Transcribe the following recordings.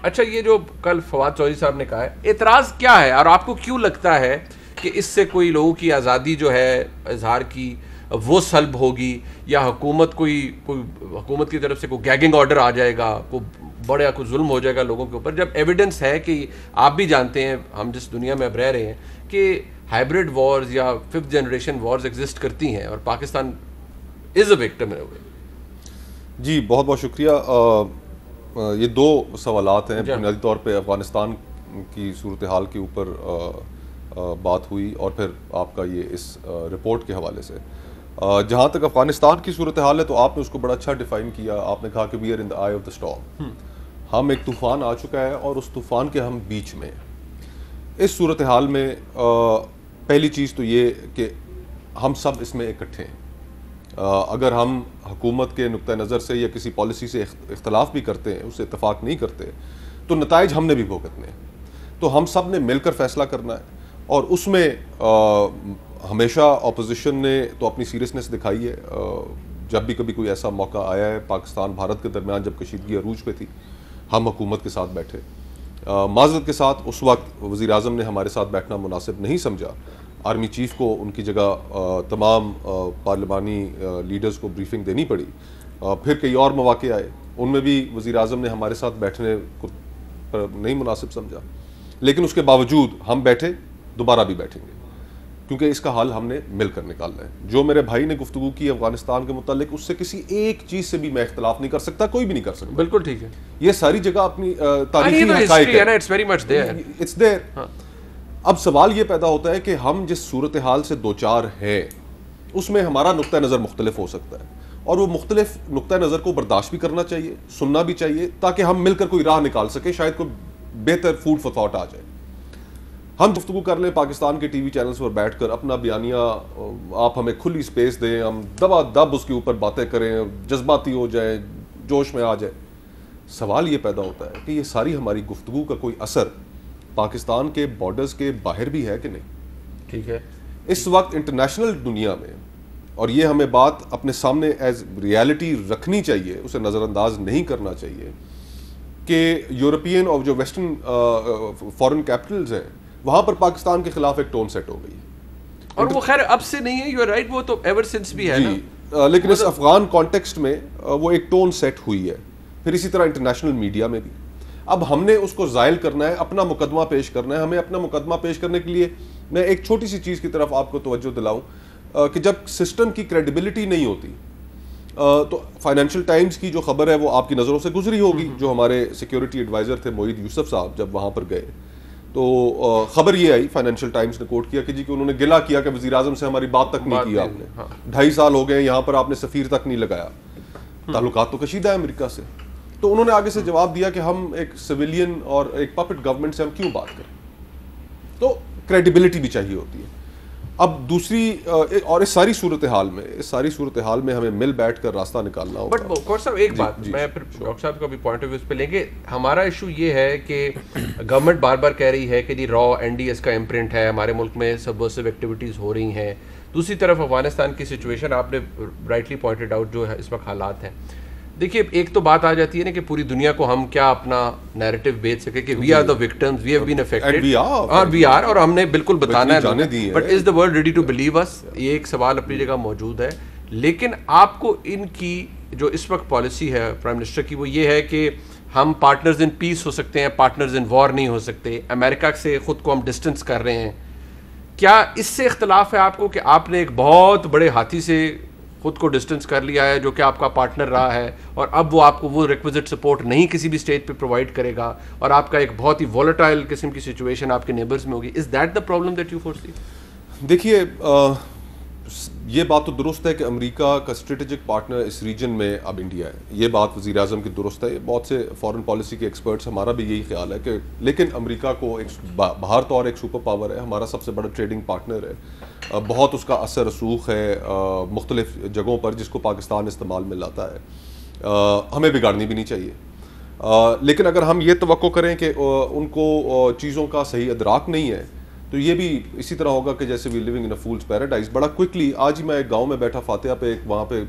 अच्छा, ये जो कल फवाद चौधरी साहब ने कहा है, एतराज़ क्या है और आपको क्यों लगता है कि इससे कोई लोगों की आज़ादी जो है इजहार की वो सल्ब होगी, या हुकूमत हुकूमत की तरफ से कोई गैगिंग ऑर्डर आ जाएगा, कोई जुल्म हो जाएगा लोगों के ऊपर, जब एविडेंस है कि आप भी जानते हैं, हम जिस दुनिया में अब रह रहे हैं, कि हाइब्रिड वॉर्स या 5th जनरेशन वॉर्स एग्जिस्ट करती हैं और पाकिस्तान इज़ अ विक्टिम है। जी बहुत बहुत शुक्रिया। ये दो सवालात हैं। बुनियादी तौर पे अफ़गानिस्तान की सूरत हाल के ऊपर बात हुई और फिर आपका ये इस रिपोर्ट के हवाले से। जहाँ तक अफ़गानिस्तान की सूरत हाल है तो आपने उसको बड़ा अच्छा डिफ़ाइन किया। आपने कहा कि we are in the eye of the storm. हम एक तूफ़ान आ चुका है और उस तूफ़ान के हम बीच में। इस सूरत हाल में पहली चीज़ तो ये कि हम सब इसमें इकट्ठे हैं। अगर हम हुकूमत के नुक्ता नज़र से या किसी पॉलिसी से इख्तलाफ भी करते हैं, उससे इत्तफाक नहीं करते, तो नताइज हमने भी भुगतने हैं। तो हम सब ने मिलकर फैसला करना है और उसमें हमेशा अपोजिशन ने तो अपनी सीरियसनेस दिखाई है। जब भी कभी कोई ऐसा मौका आया है, पाकिस्तान भारत के दरमियान जब कशीदगी अरूज पे थी, हम हुकूमत के साथ बैठे। माज़रत के साथ उस वक्त वज़ीर आज़म ने हमारे साथ बैठना मुनासिब नहीं समझा। आर्मी चीफ़ को उनकी जगह तमाम पार्लिमानी लीडर्स को ब्रीफिंग देनी पड़ी। फिर कई और मौके आए, उनमें भी वज़ीर आज़म ने हमारे साथ बैठने को नहीं मुनासिब समझा, लेकिन उसके बावजूद हम बैठे, दोबारा भी बैठेंगे, क्योंकि इसका हल हमने मिलकर निकालना है। जो मेरे भाई ने गुफ्तगू की अफगानिस्तान के मुतालिक, उससे किसी एक चीज़ से भी मैं इख्तलाफ नहीं कर सकता, कोई भी नहीं कर सकता। बिल्कुल ठीक है, ये सारी जगह अपनी तारीखी हक़ाइक़ है, इट्स देयर। अब सवाल ये पैदा होता है कि हम जिस सूरत हाल से दो चार हैं, उसमें हमारा नुक्ता नज़र मुख्तलिफ हो सकता है और वो मुख्तलिफ नुक्ता नज़र को बर्दाश्त भी करना चाहिए, सुनना भी चाहिए, ताकि हम मिलकर कोई राह निकाल सके, शायद कोई बेहतर फूड फॉर थॉट आ जाए। हम गुफ्तगू कर लें पाकिस्तान के टीवी चैनल्स पर बैठकर, अपना बयानिया आप हमें खुली स्पेस दें, हम दबा दब उसके ऊपर बातें करें, जज्बाती हो जाए, जोश में आ जाए। सवाल ये पैदा होता है कि ये सारी हमारी गुफ्तगू का कोई असर पाकिस्तान के बॉर्डर्स के बाहर भी है कि नहीं? ठीक है, इस वक्त इंटरनेशनल दुनिया में, और ये हमें बात अपने सामने एज रियलिटी रखनी चाहिए, उसे नज़रअंदाज नहीं करना चाहिए, कि यूरोपियन और जो वेस्टर्न फॉरेन कैपिटल्स हैं, वहाँ पर पाकिस्तान के खिलाफ एक टोन सेट हो गई है। और वो खैर अब से नहीं है, यू आर राइट, वो तो एवर सिंस भी है ना। लेकिन इस अफगान कॉन्टेक्स्ट में वो एक टोन सेट हुई है। फिर इसी तरह इंटरनेशनल मीडिया में भी अब हमने उसको ज़ायल करना है, अपना मुकदमा पेश करना है। हमें अपना मुकदमा पेश करने के लिए मैं एक छोटी सी चीज़ की तरफ आपको तवज्जो दिलाऊं कि जब सिस्टम की क्रेडिबिलिटी नहीं होती तो फाइनेंशियल टाइम्स की जो खबर है वो आपकी नज़रों से गुजरी होगी। जो हमारे सिक्योरिटी एडवाइज़र थे मोईद यूसुफ साहब, जब वहाँ पर गए तो खबर ये आई, फाइनेंशियल टाइम्स ने कोट किया कि जी कि उन्होंने गिला किया कि वज़ीर आज़म से हमारी बात तक नहीं की आपने। 2.5 साल हो गए, यहाँ पर आपने सफ़ीर तक नहीं लगाया, ताल्लुकात तो कशीदा है अमेरिका से। तो उन्होंने आगे से जवाब दिया कि हम एक सिविलियन और एक पपेट गवर्नमेंट से हम क्यों बात करें। तो क्रेडिबिलिटी भी चाहिए होती है। अब दूसरी और इस सारी सूरत हाल में हमें मिल बैठ कर रास्ता निकालना होगा। बट कौर साहब एक बात, मैं फिर डॉक्टर साहब का भी पॉइंट ऑफ व्यू पे लेंगे। हमारा इशू ये है कि गवर्नमेंट बार बार कह रही है कि जी रॉ NDS का इम्प्रिंट है, हमारे मुल्क में सबवर्सिव एक्टिविटीज़ हो रही हैं। दूसरी तरफ अफगानिस्तान की सिचुएशन आपने राइटली पॉइंटेड आउट जो है इस वक्त हालात हैं। देखिए, एक तो बात आ जाती है ना कि पूरी दुनिया को हम क्या अपना नैरेटिव बेच सके कि we are the victims, we have been affected, और वी आर, और हमने बिल्कुल बताना है, but is the world ready to believe us? ये एक सवाल अपनी जगह मौजूद है। लेकिन आपको इनकी जो इस वक्त पॉलिसी है प्राइम मिनिस्टर की, वो ये है कि हम पार्टनर्स इन पीस हो सकते हैं, पार्टनर्स इन वॉर नहीं हो सकते। अमेरिका से खुद को हम डिस्टेंस कर रहे हैं। क्या इससे इख्तलाफ है आपको कि आपने एक बहुत बड़े हाथी से खुद को डिस्टेंस कर लिया है जो कि आपका पार्टनर रहा है, और अब वो आपको वो रिक्विजिट सपोर्ट नहीं किसी भी स्टेज पे प्रोवाइड करेगा, और आपका एक बहुत ही वॉलेटाइल किस्म की सिचुएशन आपके नेबर्स में होगी? Is that the problem that you foresee? देखिए, ये बात तो दुरुस्त है कि अमेरिका का स्ट्रेटेजिक पार्टनर इस रीजन में अब इंडिया है। ये बात वज़ीर आज़म की दुरुस्त है। बहुत से फॉरेन पॉलिसी के एक्सपर्ट्स, हमारा भी यही ख्याल है कि लेकिन अमेरिका को एक बाहर तौर एक सुपर पावर है, हमारा सबसे बड़ा ट्रेडिंग पार्टनर है, बहुत उसका असर रसूख है मुख्तलिफ जगहों पर जिसको पाकिस्तान इस्तेमाल में लाता है। हमें बिगाड़नी भी नहीं चाहिए। लेकिन अगर हम ये तवक्को करें कि उनको चीज़ों का सही इदराक नहीं है, तो ये भी इसी तरह होगा कि जैसे we living in a fool's paradise. बड़ा क्विकली आज ही मैं एक गांव में बैठा फातिहा पे, एक वहाँ पे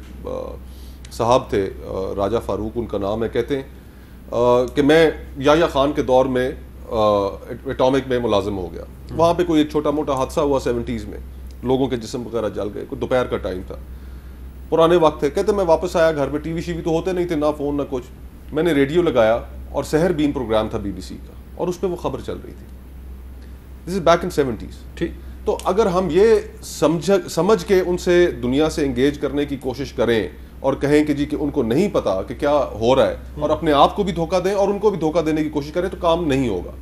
साहब थे, राजा फारूक उनका नाम है, कहते हैं कि मैं याह्या खान के दौर में एटॉमिक में मुलाजिम हो गया, वहाँ पे कोई एक छोटा मोटा हादसा हुआ 70s में, लोगों के जिस्म वगैरह जल गए, कोई दोपहर का टाइम था, पुराने वक्त थे। कहते मैं वापस आया घर पे, टीवी शीवी तो होते नहीं थे, ना फ़ोन ना कुछ, मैंने रेडियो लगाया और सहर बीन प्रोग्राम था BBC का, और उस पर वो खबर चल रही थी। This is back in 70s। ठीक, तो अगर हम ये समझ के उनसे दुनिया से एंगेज करने की कोशिश करें और कहें कि जी कि उनको नहीं पता कि क्या हो रहा है, और अपने आप को भी धोखा दें और उनको भी धोखा देने की कोशिश करें, तो काम नहीं होगा।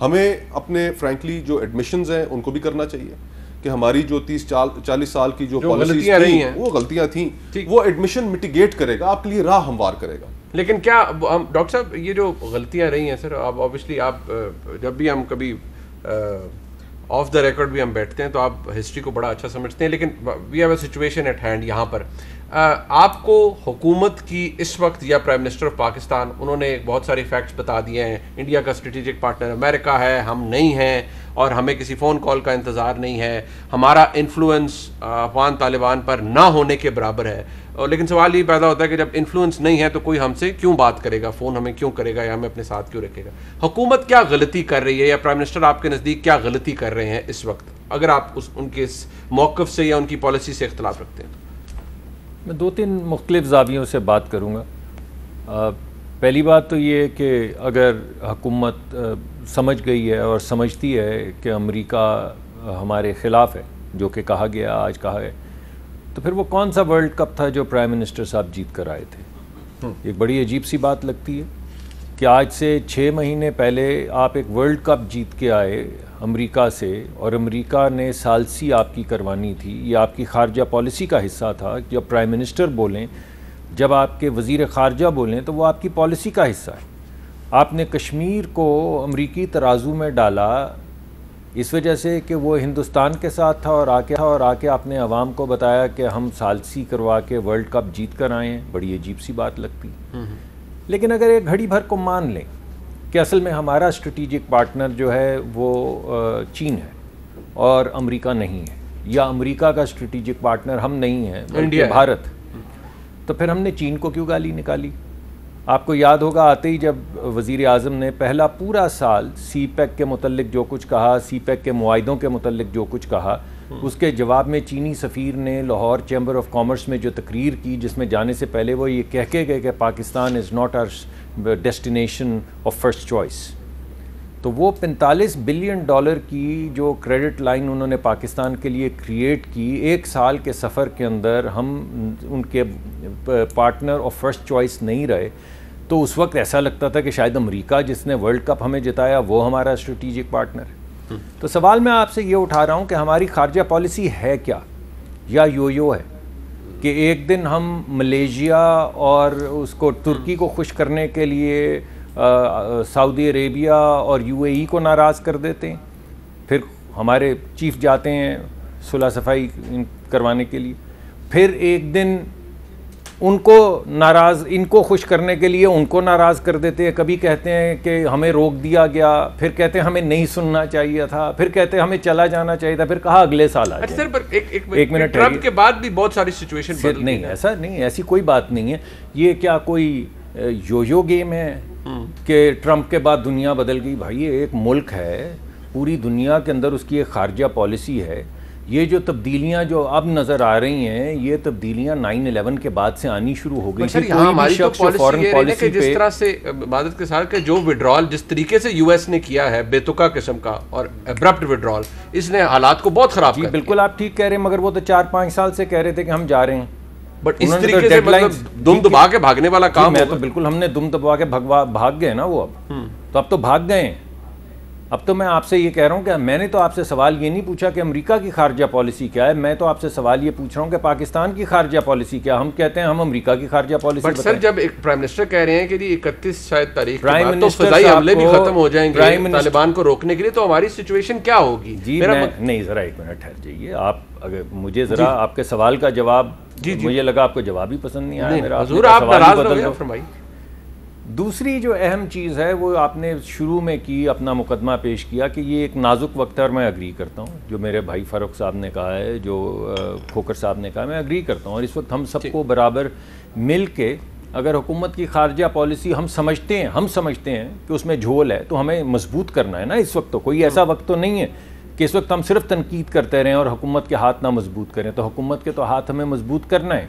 हमें अपने फ्रैंकली जो एडमिशंस हैं उनको भी करना चाहिए कि हमारी जो 30-40 साल की जो पॉलिसीज थी, वो गलतियां थी, वो एडमिशन मिटिगेट करेगा, आपके लिए राह हमवार करेगा। लेकिन क्या हम डॉक्टर साहब, ये जो गलतियां रही हैं सर, आप ऑब्वियसली आप जब भी हम कभी ऑफ द रिकॉर्ड भी हम बैठते हैं तो आप हिस्ट्री को बड़ा अच्छा समझते हैं, लेकिन we have a situation at hand यहाँ पर। आपको हुकूमत की इस वक्त या प्राइम मिनिस्टर ऑफ पाकिस्तान, उन्होंने बहुत सारे फैक्ट्स बता दिए हैं, इंडिया का स्ट्रेटेजिक पार्टनर अमेरिका है, हम नहीं हैं, और हमें किसी फ़ोन कॉल का इंतज़ार नहीं है, हमारा इन्फ्लुएंस अफगान तालिबान पर ना होने के बराबर है। और लेकिन सवाल ये पैदा होता है कि जब इन्फ्लुएंस नहीं है तो कोई हमसे क्यों बात करेगा, फ़ोन हमें क्यों करेगा या हमें अपने साथ क्यों रखेगा? हुकूमत क्या गलती कर रही है, या प्राइम मिनिस्टर आपके नज़दीक क्या गलती कर रहे हैं इस वक्त, अगर आप उनके इस मौक़िफ़ से या उनकी पॉलिसी से इख्तलाफ रखते हैं? मैं 2-3 मुख्तलिफ ज़ावियों से बात करूँगा। पहली बात तो ये कि अगर हुकूमत समझ गई है और समझती है कि अमेरिका हमारे ख़िलाफ़ है, जो कि कहा गया, आज कहा है, तो फिर वो कौन सा वर्ल्ड कप था जो प्राइम मिनिस्टर साहब जीत कर आए थे? एक बड़ी अजीब सी बात लगती है कि आज से 6 महीने पहले आप एक वर्ल्ड कप जीत के आए अमेरिका से, और अमेरिका ने सालसी आपकी करवानी थी, ये आपकी खारजा पॉलिसी का हिस्सा था। जब प्राइम मिनिस्टर बोलें, जब आपके वज़ीर ख़ारजा बोलें, तो वो आपकी पॉलिसी का हिस्सा है। आपने कश्मीर को अमरीकी तराजू में डाला इस वजह से कि वो हिंदुस्तान के साथ था, और आके आपने अवाम को बताया कि हम सालसी करवा के वर्ल्ड कप जीत कर आए हैं। बड़ी अजीब सी बात लगती। लेकिन अगर एक घड़ी भर को मान लें कि असल में हमारा स्ट्रेटेजिक पार्टनर जो है वो चीन है और अमेरिका नहीं है, या अमेरिका का स्ट्रेटेजिक पार्टनर हम नहीं हैं, इंडिया, भारत, तो फिर हमने चीन को क्यों गाली निकाली? आपको याद होगा, आते ही जब वज़ीर आज़म ने पहला पूरा साल CPEC के मुतल्लिक जो कुछ कहा, CPEC के मुआहिदों के मुतल्लिक जो कुछ कहा, उसके जवाब में चीनी सफ़ीर ने लाहौर चैम्बर ऑफ कॉमर्स में जो तकरीर की, जिसमें जाने से पहले वो ये कह के गए कि Pakistan is not our destination of first choice. तो वो $45 बिलियन की जो क्रेडिट लाइन उन्होंने पाकिस्तान के लिए क्रिएट की, 1 साल के सफ़र के अंदर हम उनके पार्टनर ऑफ फर्स्ट चॉइस नहीं रहे, तो उस वक्त ऐसा लगता था कि शायद अमेरिका, जिसने वर्ल्ड कप हमें जिताया, वो हमारा स्ट्रेटेजिक पार्टनर है। तो सवाल मैं आपसे ये उठा रहा हूँ कि हमारी खारजा पॉलिसी है क्या, या यो है कि एक दिन हम मलेशिया और उसको तुर्की को खुश करने के लिए सऊदी अरेबिया और UAE को नाराज़ कर देते हैं, फिर हमारे चीफ जाते हैं सुलह सफाई करवाने के लिए, फिर एक दिन उनको नाराज़, इनको खुश करने के लिए उनको नाराज़ कर देते हैं। कभी कहते हैं कि हमें रोक दिया गया, फिर कहते हैं हमें नहीं सुनना चाहिए था, फिर कहते हैं हमें चला जाना चाहिए था, फिर कहा अगले साल आ जाए। सर पर एक मिनट, ट्रम्प के बाद भी बहुत सारी सिचुएशन बदल गई। नहीं, ऐसा नहीं, ऐसी कोई बात नहीं है। ये क्या कोई यो गेम है कि ट्रम्प के बाद दुनिया बदल गई? भाई ये एक मुल्क है, पूरी दुनिया के अंदर उसकी एक खारजा पॉलिसी है। ये जो तब्दीलियां जो अब नज़र आ रही हैं, ये तब्दीलियां 9/11 के बाद से आनी शुरू हो गई थी। हमारी तो फॉरेन पॉलिसी जिस तरह से मदद के साथ जो विड्रॉल जिस तरीके से US ने किया है, बेतुका किस्म का और एब्रप्ट विड्रॉल, इसने हालात को बहुत ख़राब किया। बिल्कुल आप ठीक कह रहे हैं, मगर वो तो 4-5 साल से कह रहे थे कि हम जा रहे हैं, बट इस तरीके से मतलब दुम दबा के भागने वाला काम। मैं तो बिल्कुल, हमने दुम दबा के भाग गए ना वो, अब तो भाग गए। अब तो मैं आपसे ये कह रहा हूँ कि मैंने तो आपसे सवाल ये नहीं पूछा कि अमेरिका की खारजा पॉलिसी क्या है, मैं तो आपसे सवाल ये पूछ रहा हूँ कि पाकिस्तान की खारजा पॉलिसी क्या। हम कहते हैं हम अमेरिका की खारजा पॉलिसी, बट सर जब एक प्राइम मिनिस्टर कह रहे हैं कि 31 शायद तारीख के बाद तो फ़िज़ाई हमले भी खत्म हो जाएंगे तालिबान को रोकने के लिए, तो हमारी सिचुएशन क्या होगी? जी नहीं, ज़रा एक मिनट ठहर जाइए आप, अगर मुझे ज़रा आपके सवाल का जवाब, मुझे लगा आपको जवाब ही पसंद नहीं आया मेरा। दूसरी जो अहम चीज़ है वो आपने शुरू में की, अपना मुकदमा पेश किया कि ये एक नाजुक वक्त है, और मैं अग्री करता हूँ। जो मेरे भाई फ़ारूक साहब ने कहा है, जो खोकर साहब ने कहा, मैं अग्री करता हूँ। और इस वक्त हम सबको बराबर मिल के अगर हुकूमत की खारजा पॉलिसी हम समझते हैं कि उसमें झोल है, तो हमें मजबूत करना है ना। इस वक्त तो कोई ऐसा वक्त तो नहीं है कि इस वक्त हम सिर्फ तनकीद करते रहें और हुकूमत के हाथ ना मजबूत करें। तो हुकूमत के तो हाथ हमें मजबूत करना है।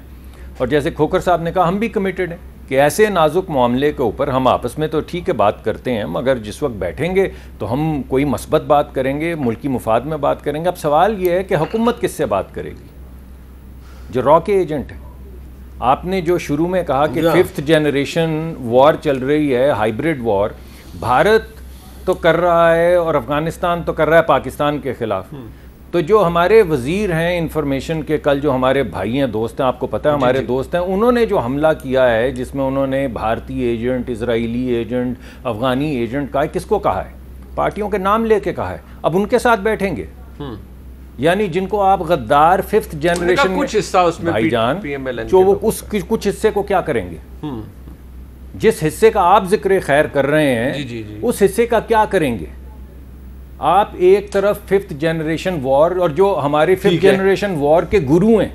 और जैसे खोखर साहब ने कहा, हम भी कमिटेड हैं कि ऐसे नाजुक मामले के ऊपर हम आपस में तो ठीक है बात करते हैं, मगर जिस वक्त बैठेंगे तो हम कोई मस्बत बात करेंगे, मुल्की मुफाद में बात करेंगे। अब सवाल ये है कि हुकूमत किससे बात करेगी? जो रॉ के एजेंट है। आपने जो शुरू में कहा कि 5th जनरेशन वॉर चल रही है, हाइब्रिड वॉर, भारत तो कर रहा है और अफगानिस्तान तो कर रहा है पाकिस्तान के खिलाफ। तो जो हमारे वजीर हैं इंफॉर्मेशन के, कल जो हमारे भाई हैं, दोस्त हैं, आपको पता है हमारे दोस्त हैं, उन्होंने जो हमला किया है जिसमें उन्होंने भारतीय एजेंट, इजरायली एजेंट, अफगानी एजेंट कहा है, किसको कहा है? पार्टियों के नाम लेके कहा है। अब उनके साथ बैठेंगे, यानी जिनको आप गद्दार 5th जनरेशन में, कुछ हिस्सा उसमें भाईजान, जो वो उस कुछ हिस्से को क्या करेंगे? जिस हिस्से का आप जिक्र खैर कर रहे हैं, उस हिस्से का क्या करेंगे आप? एक तरफ 5th जनरेशन वॉर, और जो हमारे 5th जनरेशन वॉर के गुरु हैं,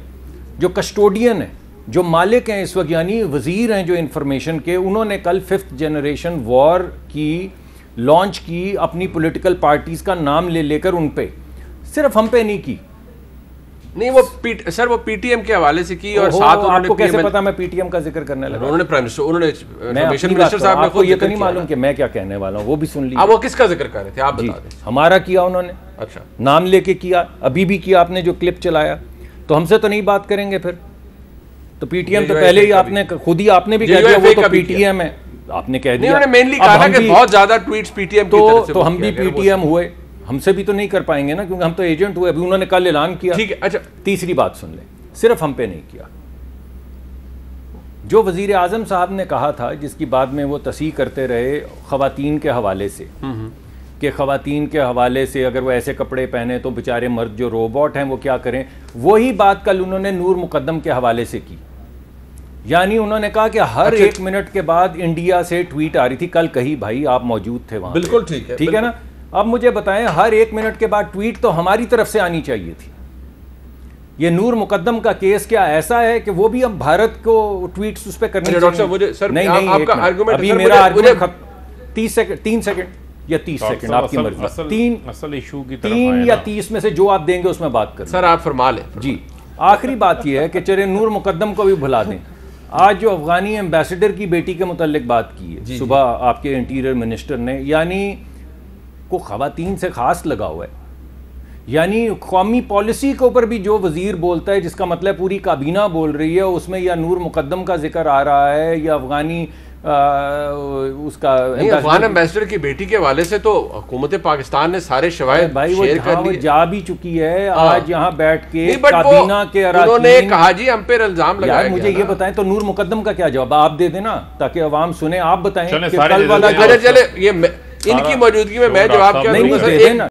जो कस्टोडियन हैं, जो मालिक हैं इस वक्त, यानी वजीर हैं जो इंफॉर्मेशन के, उन्होंने कल 5th जनरेशन वॉर की लॉन्च की, अपनी पॉलिटिकल पार्टीज का नाम लेकर उन पे, सिर्फ हम पे नहीं की। नहीं, वो सर वो पीटीएम के हवाले से की, और साथ उन्होंने, आपको कैसे पता मैं पीटीएम का जिक्र करने लगा? उन्होंने प्राइम मिनिस्टर, उन्होंने इंफॉर्मेशन मिनिस्टर साहब ने खुद ये तो नहीं मालूम कि मैं क्या कहने वाला हूँ, वो भी सुन लीजिए। वो किसका जिक्र कर रहे थे आप बता दें। हमारा किया उन्होंने, अच्छा, नाम लेके किया, अभी भी किया आपने जो क्लिप चलाया। तो हमसे तो नहीं बात करेंगे फिर? तो पीटीएम तो पहले ही आपने खुद ही आपने भी कह दिया वो तो पीटीएम है, आपने कह दिया। उन्होंने मेनली कहा कि बहुत ज्यादा ट्वीट्स पीटीएम की तरफ से, तो हम भी पीटीएम हुए, हमसे भी तो नहीं कर पाएंगे ना, क्योंकि हम तो एजेंट हुए। अभी उन्होंने कल ऐलान किया, ठीक है। अच्छा, तीसरी बात सुन ले, सिर्फ हम पे नहीं किया। जो वजीर आजम साहब ने कहा था, जिसकी बाद में वो तस्हीह करते रहे खवातीन के हवाले से, कि खवातीन के हवाले से अगर वो ऐसे कपड़े पहने तो बेचारे मर्द जो रोबोट हैं वो क्या करें, वही बात कल उन्होंने नूर मुकद्दम के हवाले से की। यानी उन्होंने कहा कि हर 1 मिनट के बाद इंडिया से ट्वीट आ रही थी। कल कही भाई आप मौजूद थे वहां। बिल्कुल ठीक है ना। अब मुझे बताएं, हर 1 मिनट के बाद ट्वीट तो हमारी तरफ से आनी चाहिए थी। ये नूर मुकद्दम का केस क्या ऐसा है कि वो भी अब भारत को ट्वीट्स उस पर करने चाहिए? डॉक्टर साहब, मुझे सर, नहीं, आपका आर्गुमेंट, अभी मेरा आर्गुमेंट 3 सेकंड या 30 सेकंड आपकी मर्जी। असल इशू की तरफ 3 या 30 में से जो आप देंगे उसमें बात करें। सर आप फरमा लें जी। आखिरी बात यह है कि चले नूर मुकद्दम को भी भुला दें। आज जो अफगानी एम्बेसडर की बेटी के मुतालिक बात की है सुबह आपके इंटीरियर मिनिस्टर ने, यानी को खवातीन से खास लगा हुआ है। यानी कौमी पॉलिसी के ऊपर भी जो वजीर बोलता है, जिसका मतलब पूरी काबीना बोल रही है, उसमें या नूर मुकद्दम का जिक्र आ रहा है या अफगानी उसका अफगान एम्बेसडर की बेटी के हवाले से तो हुकूमत पाकिस्तान ने सारे शवाहिद भाई वो जा भी चुकी है। आज यहाँ बैठ के काबीना के उन्होंने कहा जी हम पे इल्जाम लगाया। मुझे ये बताएं तो नूर मुकद्दम का क्या जवाब आप दे देना ताकि अवाम सुने। आप बताएं चले ये इनकी मौजूदगी में मैं जवाब क्या दूंगा?